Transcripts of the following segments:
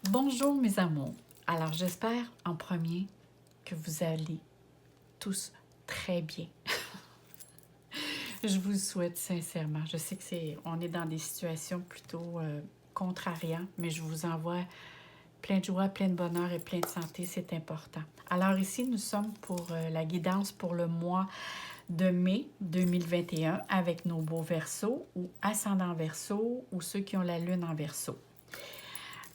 Bonjour mes amours. Alors j'espère en premier que vous allez tous très bien. Je vous souhaite sincèrement. Je sais que on est dans des situations plutôt contrariantes, mais je vous envoie plein de joie, plein de bonheur et plein de santé, c'est important. Alors ici, nous sommes pour la guidance pour le mois de mai 2021 avec nos beaux Verseaux ou ascendant Verseau ou ceux qui ont la lune en Verseau.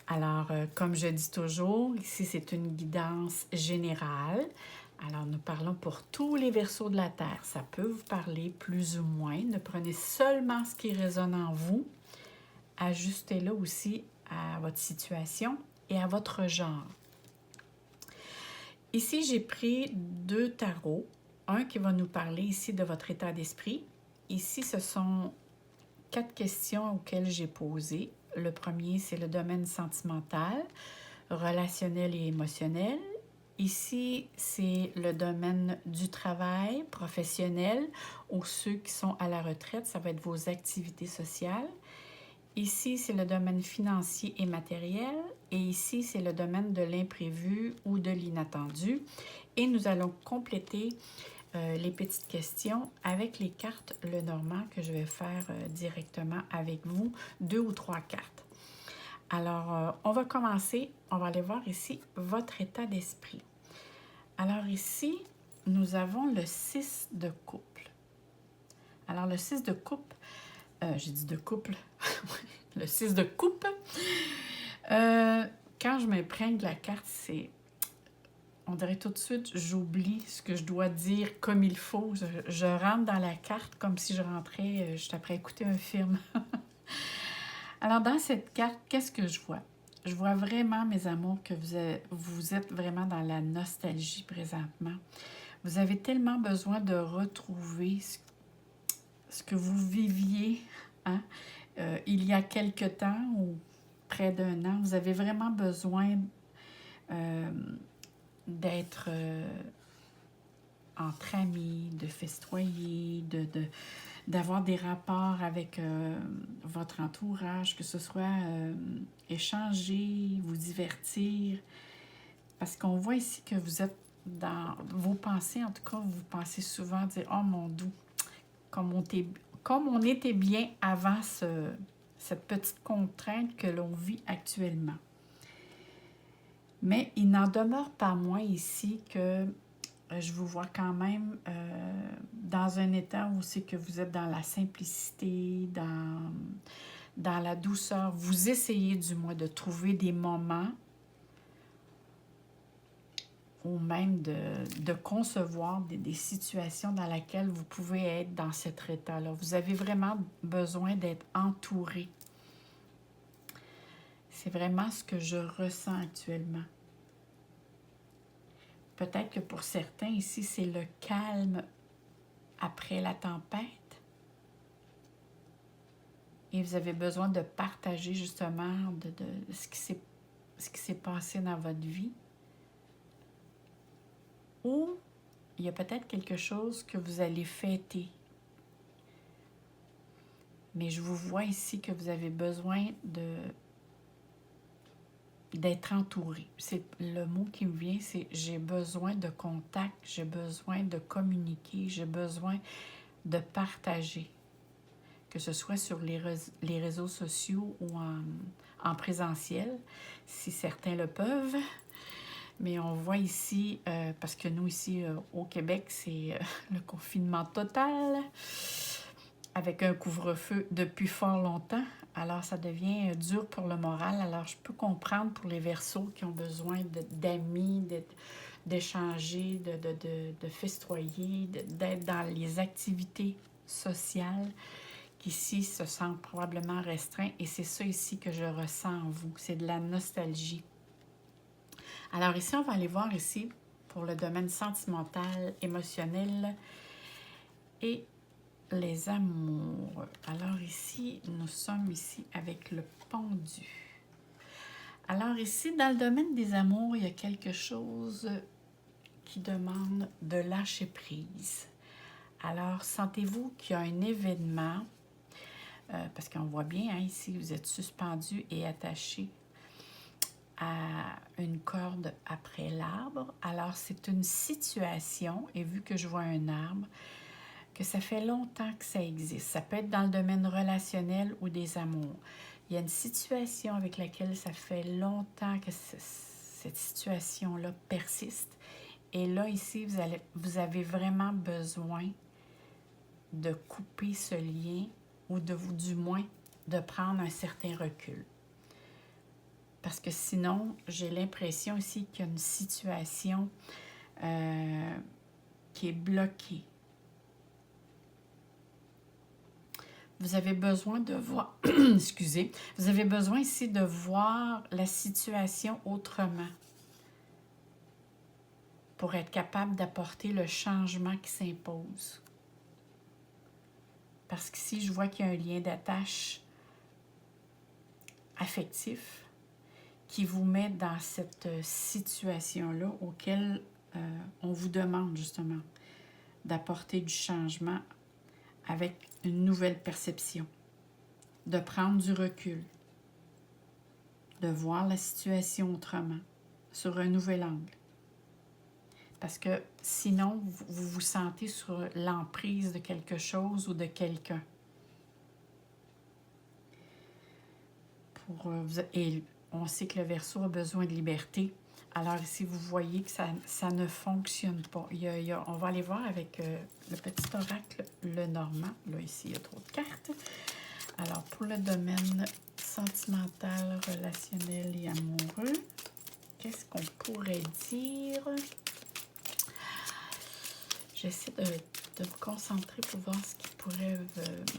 Alors, comme je dis toujours, ici c'est une guidance générale. Alors, nous parlons pour tous les Verseaux de la Terre. Ça peut vous parler plus ou moins. Ne prenez seulement ce qui résonne en vous. Ajustez-le aussi à votre situation et à votre genre. Ici, j'ai pris 2 tarots. Un qui va nous parler ici de votre état d'esprit. Ici, ce sont 4 questions auxquelles j'ai posé. Le premier, c'est le domaine sentimental, relationnel et émotionnel. Ici, c'est le domaine du travail professionnel ou ceux qui sont à la retraite, ça va être vos activités sociales. Ici, c'est le domaine financier et matériel. Et ici, c'est le domaine de l'imprévu ou de l'inattendu. Et nous allons compléter les petites questions avec les cartes Lenormand que je vais faire directement avec vous, 2 ou 3 cartes. Alors, on va commencer, on va aller voir ici votre état d'esprit. Alors ici, nous avons le 6 de couple. Alors le 6 de couple, j'ai dit de couple, le 6 de coupe, quand je m'imprègne de la carte, on dirait tout de suite, j'oublie ce que je dois dire comme il faut. Je rentre dans la carte comme si je rentrais, juste après écouter un film. Alors, dans cette carte, qu'est-ce que je vois? Je vois vraiment, mes amours, que vous êtes vraiment dans la nostalgie présentement. Vous avez tellement besoin de retrouver ce que vous viviez hein, il y a quelque temps ou près d'1 an. Vous avez vraiment besoin d'être entre amis, de festoyer, d'avoir des rapports avec votre entourage, que ce soit échanger, vous divertir. Parce qu'on voit ici que vous êtes dans vos pensées, en tout cas, vous pensez souvent dire « Oh mon doux, comme on était bien avant cette petite contrainte que l'on vit actuellement. » Mais il n'en demeure pas moins ici que je vous vois quand même dans un état où c'est que vous êtes dans la simplicité, dans la douceur. Vous essayez du moins de trouver des moments ou même de concevoir des situations dans lesquelles vous pouvez être dans cet état-là. Vous avez vraiment besoin d'être entouré. C'est vraiment ce que je ressens actuellement. Peut-être que pour certains ici, c'est le calme après la tempête. Et vous avez besoin de partager justement de ce qui s'est passé dans votre vie. Ou il y a peut-être quelque chose que vous allez fêter. Mais je vous vois ici que vous avez besoin d'être entouré. C'est le mot qui me vient, c'est j'ai besoin de contact, j'ai besoin de communiquer, j'ai besoin de partager. Que ce soit sur les réseaux sociaux ou en présentiel, si certains le peuvent. Mais on voit ici, parce que nous ici au Québec, c'est le confinement total, avec un couvre-feu depuis fort longtemps. Alors ça devient dur pour le moral. Alors je peux comprendre pour les Verseaux qui ont besoin d'amis, d'échanger, de festoyer, d'être dans les activités sociales, qu'ici se sentent probablement restreints. Et c'est ça ici que je ressens en vous. C'est de la nostalgie. Alors ici, on va aller voir ici pour le domaine sentimental, émotionnel et les amours. Alors ici, nous sommes ici avec le pendu. Alors ici, dans le domaine des amours, il y a quelque chose qui demande de lâcher prise. Alors, sentez-vous qu'il y a un événement, parce qu'on voit bien hein, ici, vous êtes suspendu et attaché à une corde après l'arbre. Alors, c'est une situation, et vu que je vois un arbre, que ça fait longtemps que ça existe. Ça peut être dans le domaine relationnel ou des amours. Il y a une situation avec laquelle ça fait longtemps que cette situation-là persiste. Et là, ici, vous avez vraiment besoin de couper ce lien ou du moins de prendre un certain recul. Parce que sinon, j'ai l'impression ici qu'il y a une situation qui est bloquée. Vous avez besoin de voir, excusez, vous avez besoin ici de voir la situation autrement pour être capable d'apporter le changement qui s'impose. Parce qu'ici, je vois qu'il y a un lien d'attache affectif qui vous met dans cette situation-là auquel on vous demande justement d'apporter du changement avec une nouvelle perception, de prendre du recul, de voir la situation autrement, sur un nouvel angle. Parce que sinon, vous vous sentez sur l'emprise de quelque chose ou de quelqu'un. Et on sait que le Verseau a besoin de liberté. Alors ici, vous voyez que ça ne fonctionne pas. On va aller voir avec le petit oracle, le Normand. Là, ici, il y a trop de cartes. Alors, pour le domaine sentimental, relationnel et amoureux, qu'est-ce qu'on pourrait dire? J'essaie de me concentrer pour voir ce qui pourrait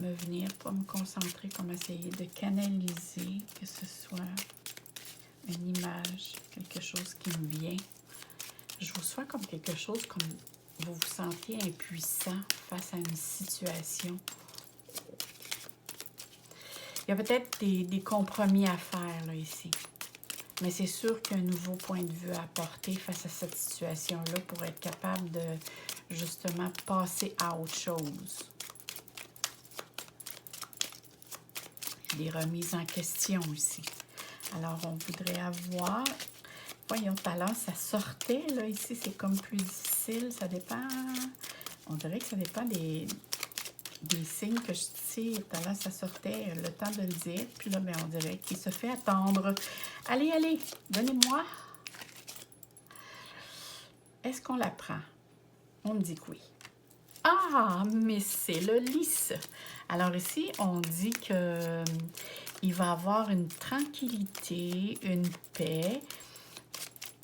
me venir. Pas me concentrer, comme essayer de canaliser, que ce soit une image, quelque chose qui me vient. Je vous sens comme quelque chose, comme vous vous sentez impuissant face à une situation. Il y a peut-être des compromis à faire là, ici. Mais c'est sûr qu'il y a un nouveau point de vue à apporter face à cette situation-là pour être capable de justement passer à autre chose. Des remises en question ici. Alors, on voudrait avoir... Voyons, tout à l'heure, ça sortait. Là, ici, c'est comme plus difficile. Ça dépend... On dirait que ça dépend des signes que je tire. Tout à l'heure, ça sortait le temps de le dire. Puis là, on dirait qu'il se fait attendre. Allez, allez, donnez-moi. Est-ce qu'on la prend? On me dit que oui. Ah, mais c'est le lys. Alors ici, on dit que il va avoir une tranquillité, une paix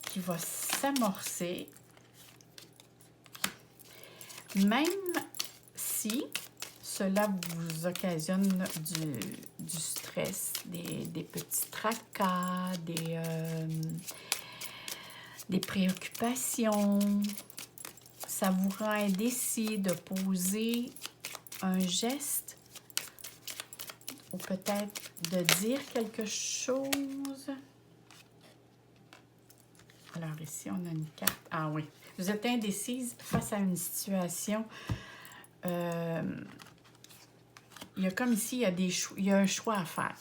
qui va s'amorcer, même si cela vous occasionne du stress, des petits tracas, des préoccupations. Ça vous rend indécis de poser un geste ou peut-être de dire quelque chose. Alors ici, on a une carte. Ah oui. Vous êtes indécise face à une situation. Il y a comme ici, il y a un choix à faire.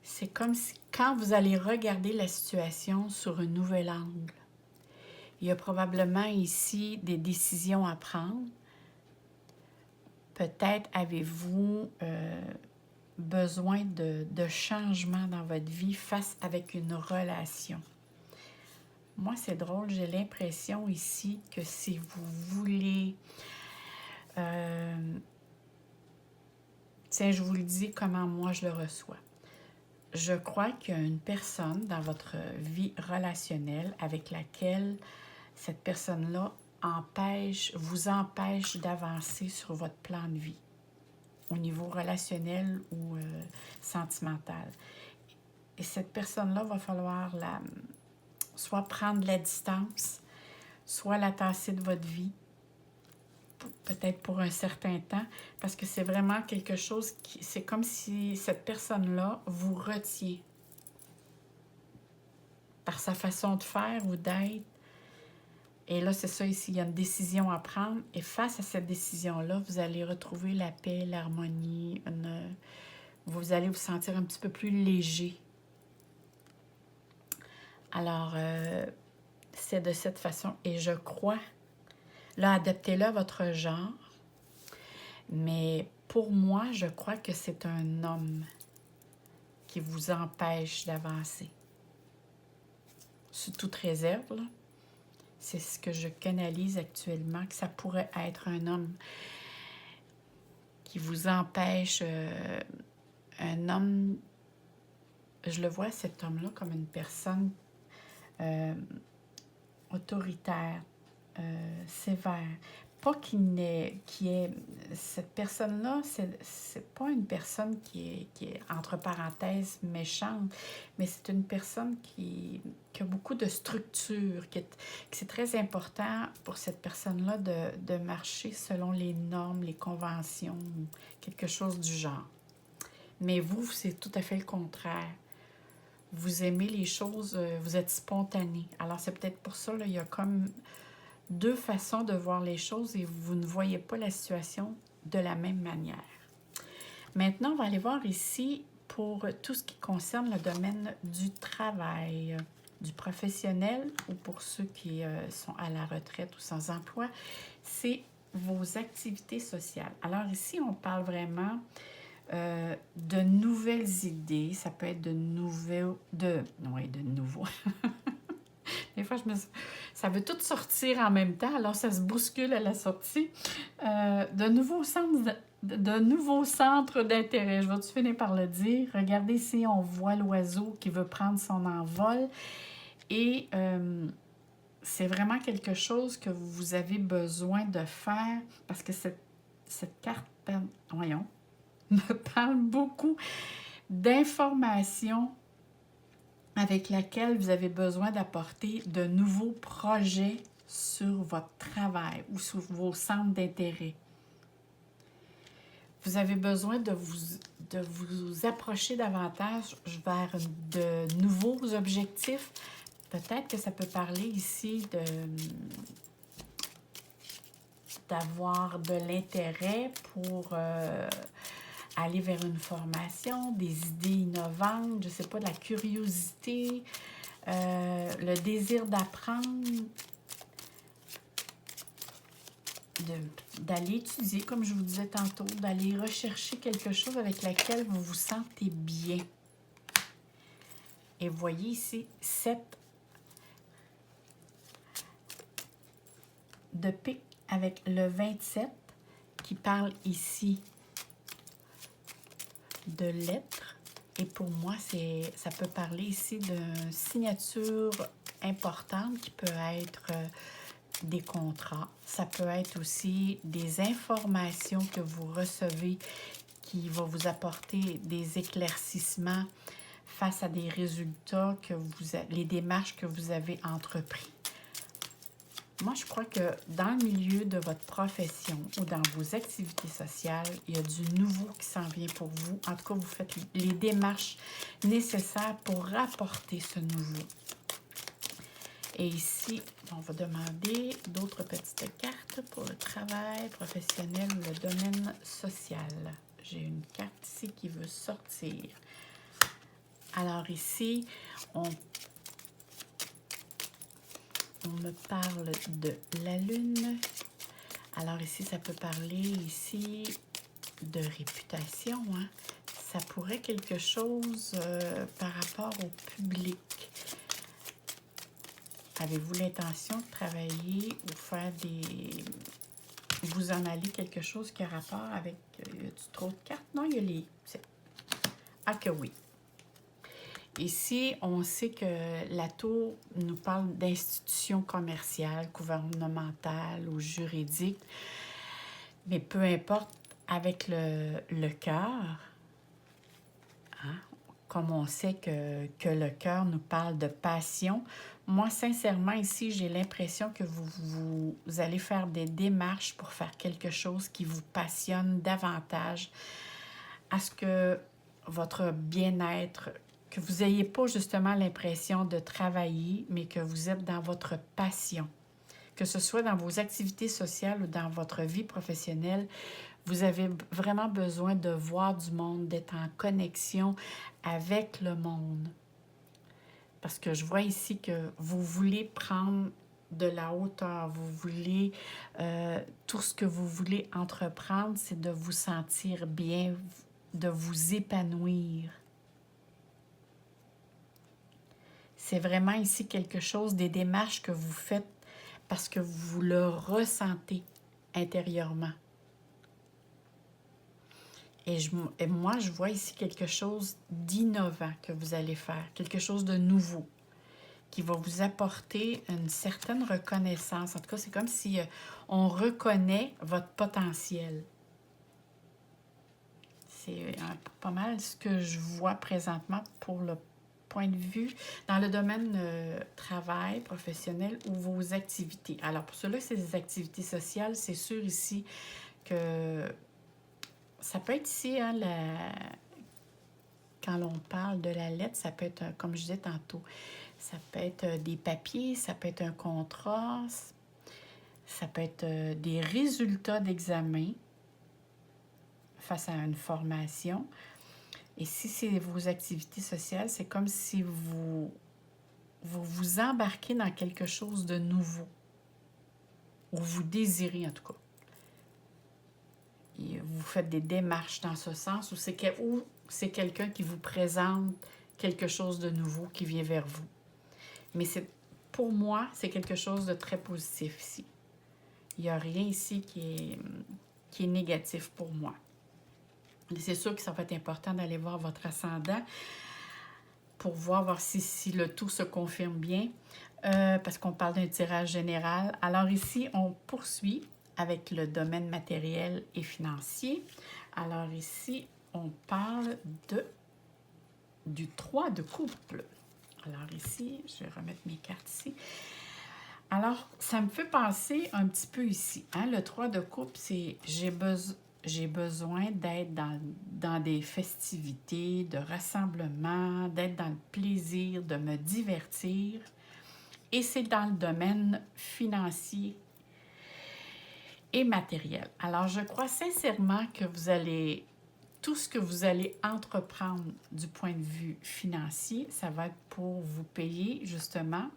C'est comme si quand vous allez regarder la situation sur un nouvel angle, il y a probablement ici des décisions à prendre. Peut-être avez-vous besoin de changement dans votre vie face avec une relation. Moi, c'est drôle, j'ai l'impression ici que si vous voulez... tiens, je vous le dis comment moi je le reçois. Je crois qu'il y a une personne dans votre vie relationnelle avec laquelle cette personne-là vous empêche d'avancer sur votre plan de vie, au niveau relationnel ou sentimental. Et cette personne-là, va falloir soit prendre la distance, soit la tasser de votre vie, peut-être pour un certain temps, parce que c'est vraiment quelque chose qui... C'est comme si cette personne-là vous retient par sa façon de faire ou d'être. Et là, c'est ça ici, il y a une décision à prendre. Et face à cette décision-là, vous allez retrouver la paix, l'harmonie. Vous allez vous sentir un petit peu plus léger. Alors, c'est de cette façon. Et je crois, là, adaptez-le à votre genre. Mais pour moi, je crois que c'est un homme qui vous empêche d'avancer. Sous toute réserve, là, c'est ce que je canalise actuellement, que ça pourrait être un homme qui vous empêche, un homme, je le vois cet homme-là comme une personne autoritaire, sévère. Pas qui est cette personne-là, c'est pas une personne qui est, entre parenthèses, méchante, mais c'est une personne qui a beaucoup de structure, que c'est très important pour cette personne-là de marcher selon les normes, les conventions, quelque chose du genre. Mais vous, c'est tout à fait le contraire. Vous aimez les choses, vous êtes spontané. Alors, c'est peut-être pour ça, là, il y a comme deux façons de voir les choses et vous ne voyez pas la situation de la même manière. Maintenant, on va aller voir ici pour tout ce qui concerne le domaine du travail, du professionnel ou pour ceux qui sont à la retraite ou sans emploi, c'est vos activités sociales. Alors ici, on parle vraiment de nouvelles idées. Ça peut être de nouveaux... Oui, de nouveaux. Des fois, ça veut tout sortir en même temps, alors ça se bouscule à la sortie. De nouveaux centres d'intérêt. Je vais tout finir par le dire. Regardez ici, on voit l'oiseau qui veut prendre son envol. Et c'est vraiment quelque chose que vous avez besoin de faire parce que cette carte, voyons, me parle beaucoup d'informations avec laquelle vous avez besoin d'apporter de nouveaux projets sur votre travail ou sur vos centres d'intérêt. Vous avez besoin de vous approcher davantage vers de nouveaux objectifs. Peut-être que ça peut parler ici d'avoir de l'intérêt pour aller vers une formation, des idées innovantes, je ne sais pas, de la curiosité, le désir d'apprendre, d'aller étudier, comme je vous disais tantôt, d'aller rechercher quelque chose avec laquelle vous vous sentez bien. Et vous voyez ici, 7 de pique avec le 27 qui parle ici de lettres. Et pour moi, ça peut parler ici d'une signature importante qui peut être des contrats. Ça peut être aussi des informations que vous recevez qui vont vous apporter des éclaircissements face à des résultats les démarches que vous avez entrepris. Moi, je crois que dans le milieu de votre profession ou dans vos activités sociales, il y a du nouveau qui s'en vient pour vous. En tout cas, vous faites les démarches nécessaires pour rapporter ce nouveau. Et ici, on va demander d'autres petites cartes pour le travail professionnel ou le domaine social. J'ai une carte ici qui veut sortir. Alors ici, on me parle de la lune. Alors ici, ça peut parler ici de réputation. Hein? Ça pourrait quelque chose par rapport au public. Avez-vous l'intention de travailler ou faire vous en aller quelque chose qui a rapport avec du trop de cartes? Non, il y a les... Ah que oui. Ici, on sait que la tour nous parle d'institutions commerciales, gouvernementales ou juridiques, mais peu importe, avec le cœur, hein, comme on sait que le cœur nous parle de passion, moi, sincèrement, ici, j'ai l'impression que vous allez faire des démarches pour faire quelque chose qui vous passionne davantage à ce que votre bien-être, que vous n'ayez pas justement l'impression de travailler, mais que vous êtes dans votre passion. Que ce soit dans vos activités sociales ou dans votre vie professionnelle, vous avez vraiment besoin de voir du monde, d'être en connexion avec le monde. Parce que je vois ici que vous voulez prendre de la hauteur, vous voulez, tout ce que vous voulez entreprendre, c'est de vous sentir bien, de vous épanouir. C'est vraiment ici quelque chose, des démarches que vous faites parce que vous le ressentez intérieurement. Et moi, je vois ici quelque chose d'innovant que vous allez faire, quelque chose de nouveau qui va vous apporter une certaine reconnaissance. En tout cas, c'est comme si on reconnaît votre potentiel. C'est pas mal ce que je vois présentement pour le point de vue dans le domaine travail, professionnel ou vos activités. Alors, pour cela, c'est des activités sociales. C'est sûr ici que ça peut être ici, hein, quand l'on parle de la lettre, ça peut être, comme je disais tantôt, ça peut être des papiers, ça peut être un contrat, ça peut être des résultats d'examen face à une formation. Et si c'est vos activités sociales, c'est comme si vous embarquez dans quelque chose de nouveau, ou vous désirez en tout cas. Et vous faites des démarches dans ce sens, ou c'est quelqu'un qui vous présente quelque chose de nouveau qui vient vers vous. Mais pour moi, c'est quelque chose de très positif ici. Il n'y a rien ici qui est négatif pour moi. C'est sûr que ça va être important d'aller voir votre ascendant pour voir si le tout se confirme bien, parce qu'on parle d'un tirage général. Alors ici, on poursuit avec le domaine matériel et financier. Alors ici, on parle du 3 de couple. Alors ici, je vais remettre mes cartes ici. Alors, ça me fait penser un petit peu ici. Hein? Le 3 de couple, c'est j'ai besoin d'être dans des festivités, de rassemblements, d'être dans le plaisir, de me divertir. Et c'est dans le domaine financier et matériel. Alors, je crois sincèrement que tout ce que vous allez entreprendre du point de vue financier, ça va être pour vous payer justement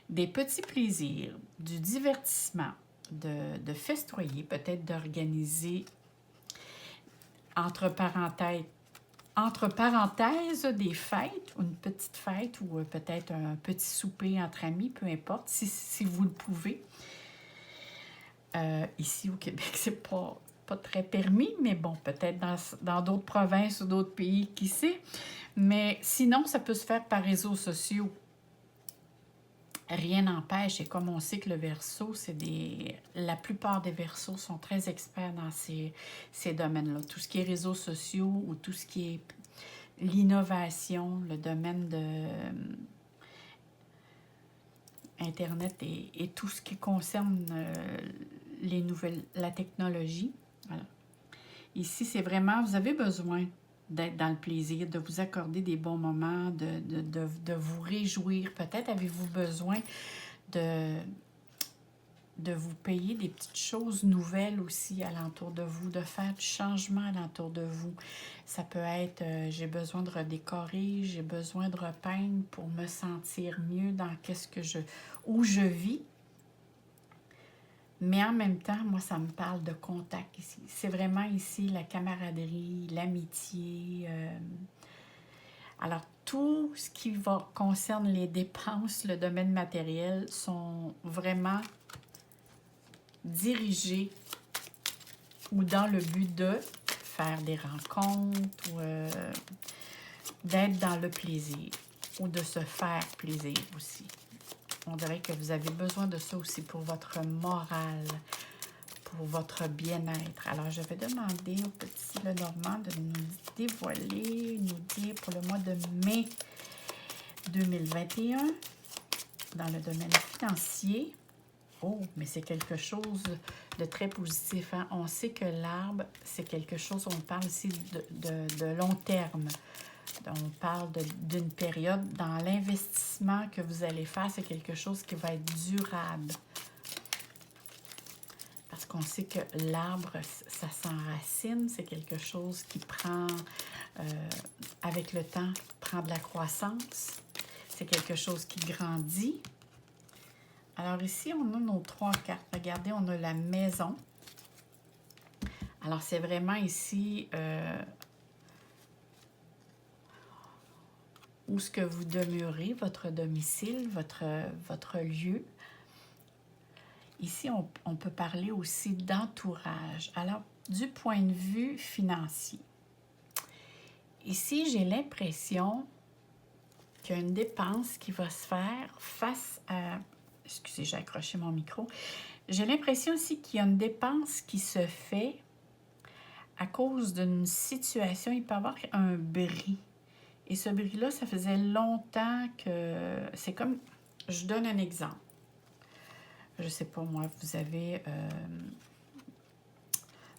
des petits plaisirs, du divertissement, de festoyer, peut-être d'organiser entre parenthèses des fêtes, une petite fête ou peut-être un petit souper entre amis, peu importe, si vous le pouvez. Ici au Québec, c'est pas très permis, mais bon, peut-être dans d'autres provinces ou d'autres pays, qui sait. Mais sinon, ça peut se faire par réseaux sociaux. Rien n'empêche, et comme on sait que le Verseau, la plupart des Verseaux sont très experts dans ces domaines-là. Tout ce qui est réseaux sociaux ou tout ce qui est l'innovation, le domaine de Internet et tout ce qui concerne la technologie. Voilà. Ici, c'est vraiment, vous avez besoin d'être dans le plaisir, de vous accorder des bons moments, de vous réjouir. Peut-être avez-vous besoin de vous payer des petites choses nouvelles aussi alentour de vous, de faire du changement alentour de vous. Ça peut être, j'ai besoin de redécorer, j'ai besoin de repeindre pour me sentir mieux dans où je vis. Mais en même temps, moi, ça me parle de contact ici. C'est vraiment ici la camaraderie, l'amitié. Alors, tout ce qui concerne les dépenses, le domaine matériel, sont vraiment dirigés ou dans le but de faire des rencontres ou d'être dans le plaisir ou de se faire plaisir aussi. On dirait que vous avez besoin de ça aussi pour votre morale, pour votre bien-être. Alors, je vais demander au petit Lenormand de nous dévoiler, nous dire pour le mois de mai 2021, dans le domaine financier. Oh, mais c'est quelque chose de très positif. Hein? On sait que l'arbre, c'est quelque chose, on parle ici de long terme. On parle d'une période dans l'investissement que vous allez faire, c'est quelque chose qui va être durable. Parce qu'on sait que l'arbre, ça s'enracine, c'est quelque chose qui prend, avec le temps, prend de la croissance. c'est quelque chose qui grandit. Alors ici, on a nos 3 cartes. Regardez, on a la maison. Alors, c'est vraiment ici où ce que vous demeurez, votre domicile, votre lieu. Ici, on peut parler aussi d'entourage. Alors, du point de vue financier, ici, j'ai l'impression qu'il y a une dépense qui va se faire face à... Excusez, j'ai accroché mon micro. J'ai l'impression aussi qu'il y a une dépense qui se fait à cause d'une situation. Il peut y avoir un bris. Et ce bris-là, ça faisait longtemps que... C'est comme... Je donne un exemple. Je ne sais pas, moi, vous avez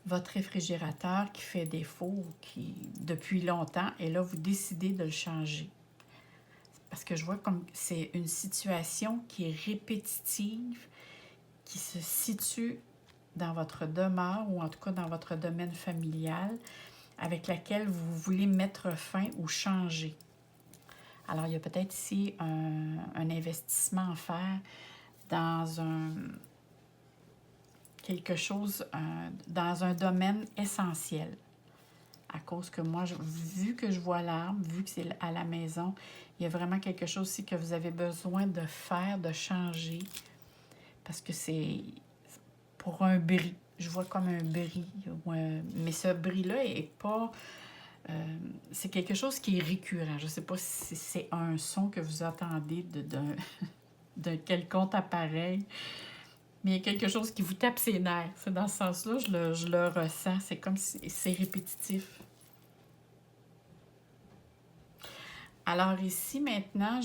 votre réfrigérateur qui fait défaut depuis longtemps, et là, vous décidez de le changer. Parce que je vois comme c'est une situation qui est répétitive, qui se situe dans votre demeure, ou en tout cas dans votre domaine familial, avec laquelle vous voulez mettre fin ou changer. Alors, il y a peut-être ici un investissement à faire dans quelque chose, dans un domaine essentiel. À cause que moi, vu que je vois l'arbre, vu que c'est à la maison, il y a vraiment quelque chose aussi que vous avez besoin de faire, de changer, parce que c'est pour un bris. Je vois comme un bris, mais ce bris-là est pas... c'est quelque chose qui est récurrent. Je ne sais pas si c'est un son que vous entendez d'un quelconque appareil, mais il y a quelque chose qui vous tape ses nerfs. C'est dans ce sens-là, je le ressens. C'est comme si c'est répétitif. Alors ici, maintenant,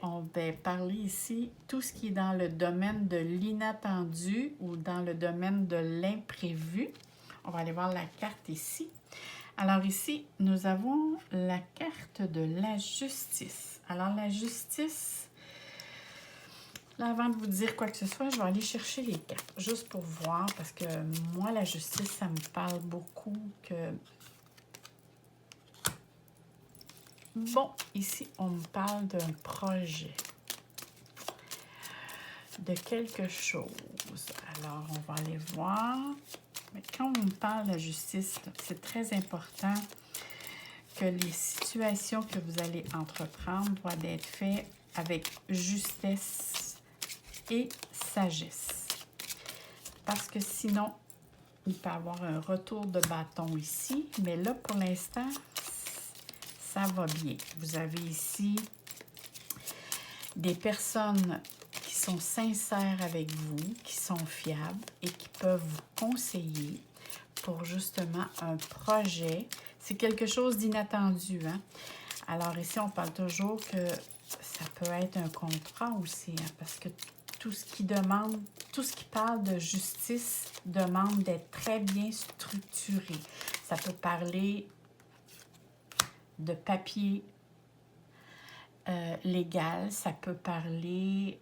on va parler ici tout ce qui est dans le domaine de l'inattendu ou dans le domaine de l'imprévu. On va aller voir la carte ici. Alors ici, nous avons la carte de la justice. Alors la justice, là, avant de vous dire quoi que ce soit, je vais aller chercher les cartes, juste pour voir, parce que moi, la justice, ça me parle beaucoup que... Bon, ici, on me parle d'un projet, de quelque chose. Alors, on va aller voir. Mais quand on me parle de la justice, c'est très important que les situations que vous allez entreprendre doivent être faites avec justesse et sagesse. Parce que sinon, il peut y avoir un retour de bâton ici. Mais là, pour l'instant, ça va bien. Vous avez ici des personnes qui sont sincères avec vous, qui sont fiables et qui peuvent vous conseiller pour justement un projet. C'est quelque chose d'inattendu, hein? Alors ici, on parle toujours que ça peut être un contrat aussi, hein, parce que tout ce qui parle de justice demande d'être très bien structuré. Ça peut parler de papier légal, ça peut parler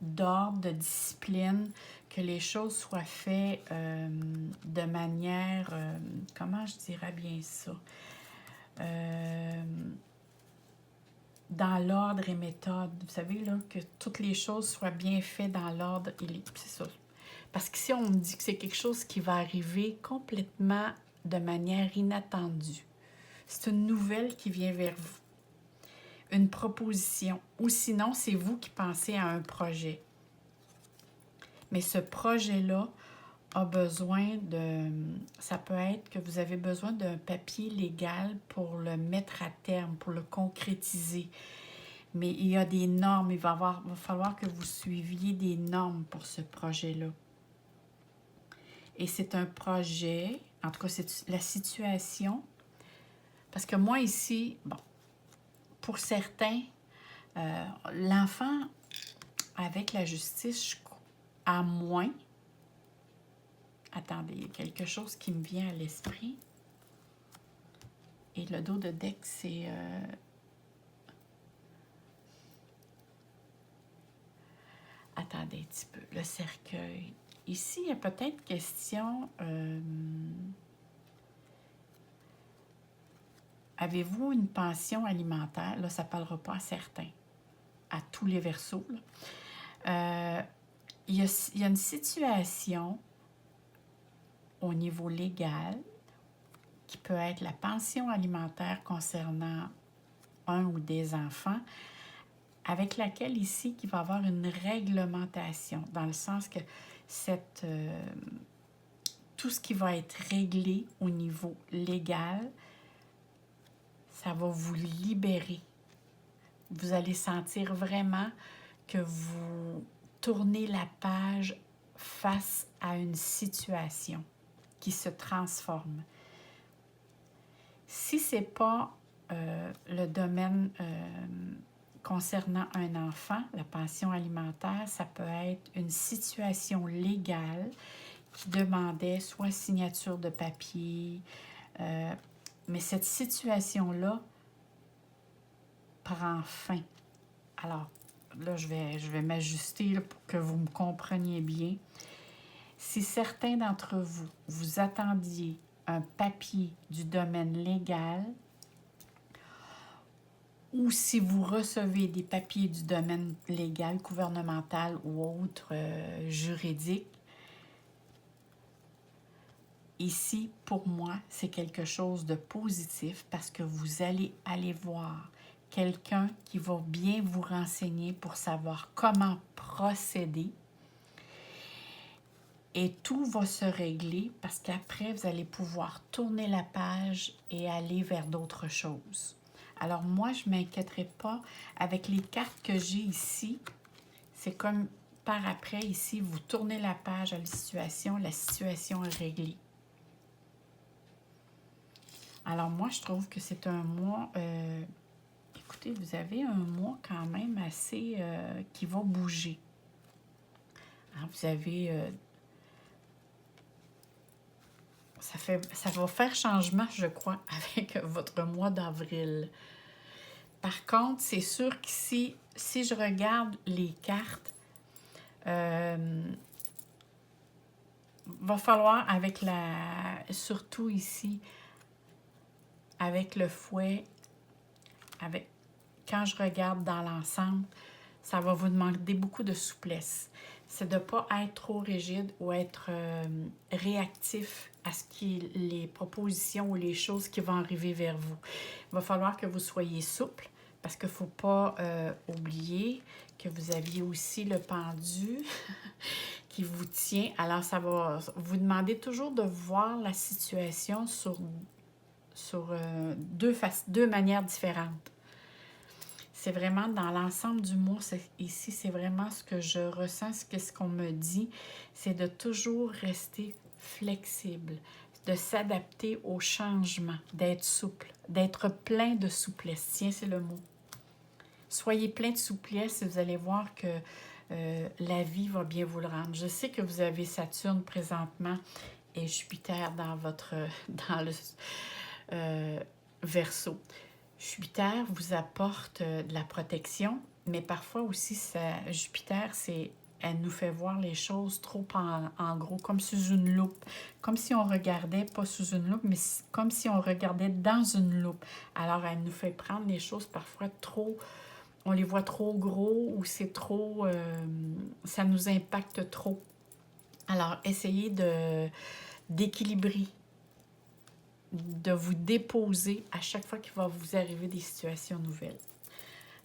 d'ordre, de discipline, que les choses soient faites de manière, comment je dirais bien ça, dans l'ordre et méthode. Vous savez, là, que toutes les choses soient bien faites dans l'ordre. C'est ça. Parce que si on me dit que c'est quelque chose qui va arriver complètement de manière inattendue, c'est une nouvelle qui vient vers vous, une proposition, ou sinon, c'est vous qui pensez à un projet. Mais ce projet-là a besoin de... Ça peut être que vous avez besoin d'un papier légal pour le mettre à terme, pour le concrétiser. Mais il y a des normes, il va falloir que vous suiviez des normes pour ce projet-là. Et c'est un projet, en tout cas, c'est la situation. Parce que moi, ici, bon, pour certains, l'enfant avec la justice, à moins... Attendez, il y a quelque chose qui me vient à l'esprit. Et le dos de deck, c'est... Attendez un petit peu. Le cercueil. Ici, il y a peut-être question... avez-vous une pension alimentaire? Là, ça ne parlera pas à certains, à tous les Verseaux. Il y a une situation au niveau légal qui peut être la pension alimentaire concernant un ou des enfants, avec laquelle ici, il va y avoir une réglementation, dans le sens que tout ce qui va être réglé au niveau légal, ça va vous libérer. Vous allez sentir vraiment que vous tournez la page face à une situation qui se transforme. Si ce n'est pas le domaine concernant un enfant, la pension alimentaire, ça peut être une situation légale qui demandait soit signature de papier, mais cette situation-là prend fin. Alors, là, je vais m'ajuster pour que vous me compreniez bien. Si certains d'entre vous, vous attendiez un papier du domaine légal, ou si vous recevez des papiers du domaine légal, gouvernemental ou autre juridique, ici, pour moi, c'est quelque chose de positif parce que vous allez aller voir quelqu'un qui va bien vous renseigner pour savoir comment procéder. Et tout va se régler parce qu'après, vous allez pouvoir tourner la page et aller vers d'autres choses. Alors moi, je ne m'inquiéterai pas. Avec les cartes que j'ai ici, c'est comme par après, ici, vous tournez la page à la situation est réglée. Alors moi, je trouve que c'est un mois... écoutez, vous avez un mois quand même assez... qui va bouger. Alors, vous avez... ça va faire changement, je crois, avec votre mois d'avril. Par contre, c'est sûr qu'ici, si je regarde les cartes, va falloir avec surtout ici, avec le fouet, quand je regarde dans l'ensemble, ça va vous demander beaucoup de souplesse. C'est de ne pas être trop rigide ou être réactif à les propositions ou les choses qui vont arriver vers vous. Il va falloir que vous soyez souple parce qu'il ne faut pas oublier que vous aviez aussi le pendu qui vous tient. Alors, ça va vous demander toujours de voir la situation sur deux manières différentes. C'est vraiment dans l'ensemble du mois, ici, c'est vraiment ce que je ressens, ce qu'on me dit, c'est de toujours rester flexible, de s'adapter au changement, d'être souple, d'être plein de souplesse. Tiens, c'est le mot. Soyez plein de souplesse et vous allez voir que la vie va bien vous le rendre. Je sais que vous avez Saturne présentement et Jupiter dans le Verseau. Jupiter vous apporte de la protection, mais parfois aussi, Jupiter, elle nous fait voir les choses trop en gros, comme sous une loupe. Comme si on regardait, pas sous une loupe, mais comme si on regardait dans une loupe. Alors, elle nous fait prendre les choses parfois trop, on les voit trop gros ou c'est trop, ça nous impacte trop. Alors, essayez d'équilibrer, de vous déposer à chaque fois qu'il va vous arriver des situations nouvelles.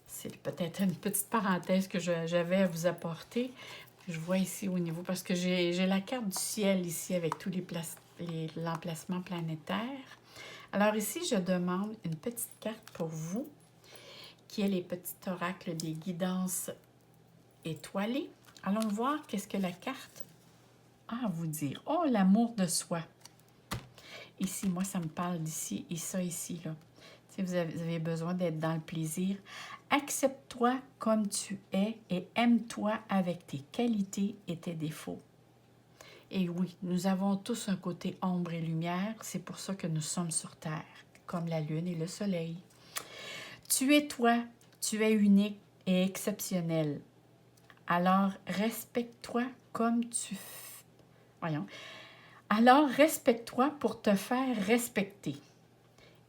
C'est peut-être une petite parenthèse que j'avais à vous apporter. Je vois ici au niveau, parce que j'ai la carte du ciel ici avec tous l'emplacement planétaire. Alors ici, je demande une petite carte pour vous, qui est les petits oracles des guidances étoilées. Allons voir qu'est-ce que la carte a à vous dire. Oh, l'amour de soi. Ici, moi, ça me parle d'ici et ça ici, là. Si vous avez besoin d'être dans le plaisir, accepte-toi comme tu es et aime-toi avec tes qualités et tes défauts. Et oui, nous avons tous un côté ombre et lumière, c'est pour ça que nous sommes sur Terre, comme la Lune et le Soleil. Tu es toi, tu es unique et exceptionnel. Alors, respecte-toi comme tu... Alors, respecte-toi pour te faire respecter.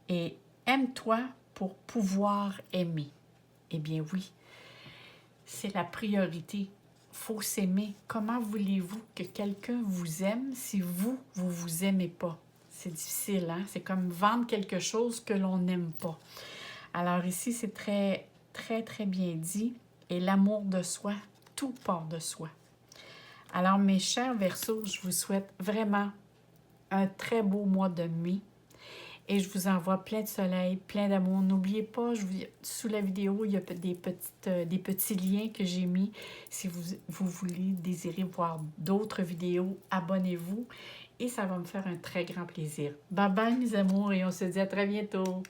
Et Aime-toi pour pouvoir aimer. Eh bien oui, c'est la priorité. Faut s'aimer. Comment voulez-vous que quelqu'un vous aime si vous vous aimez pas? C'est difficile, hein? C'est comme vendre quelque chose que l'on n'aime pas. Alors ici, c'est très, très, très bien dit. Et l'amour de soi, tout part de soi. Alors, mes chers Verseaux, je vous souhaite vraiment un très beau mois de mai. Et je vous envoie plein de soleil, plein d'amour. N'oubliez pas, sous la vidéo, il y a des petits liens que j'ai mis. Si vous voulez, désirez voir d'autres vidéos, abonnez-vous. Et ça va me faire un très grand plaisir. Bye bye mes amours et on se dit à très bientôt.